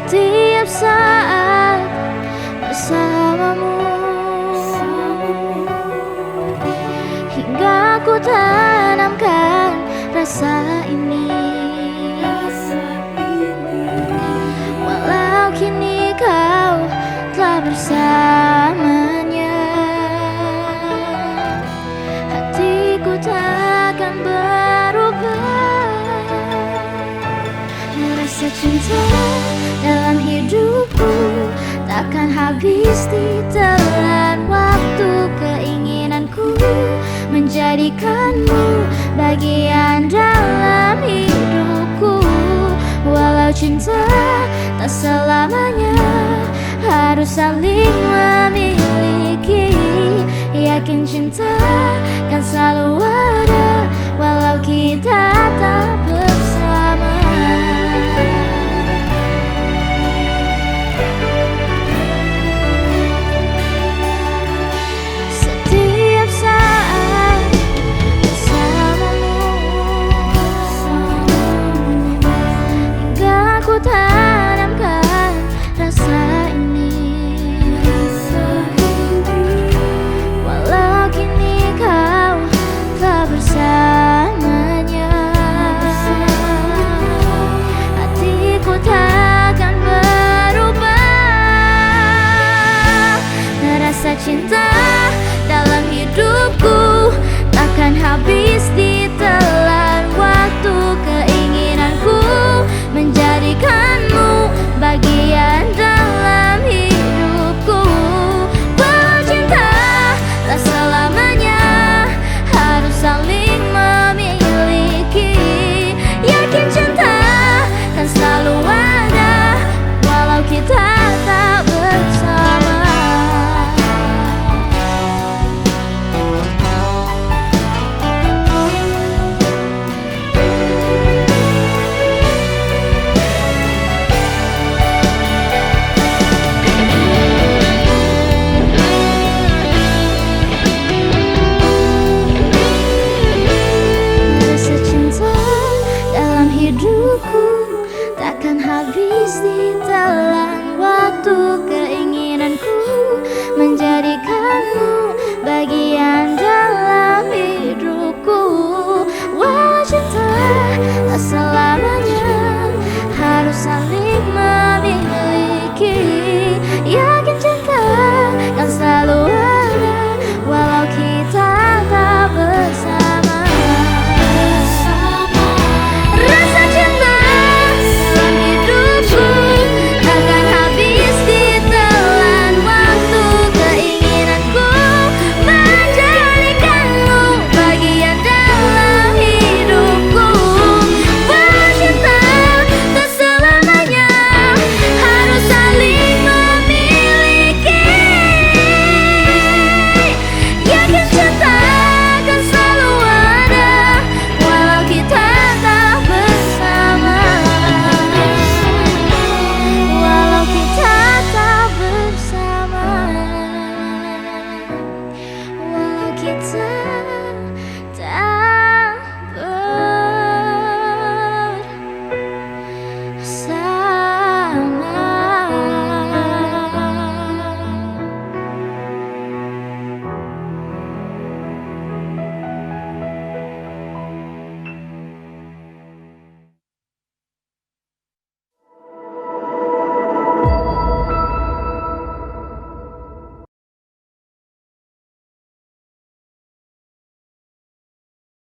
setiap saat bersamamu, hingga ku tanamkan rasa ini. Walau kini kau telah bersamanya, hatiku takkan berubah. Rasa cinta dalam hidupku takkan habis ditelan waktu. Keinginanku menjadikanmu bagian dalam hidupku. Walau cinta tak selamanya harus saling memiliki, yakin cinta kan selalu ada walau kita tak bersama. Setiap saat bersamamu, hingga ku tak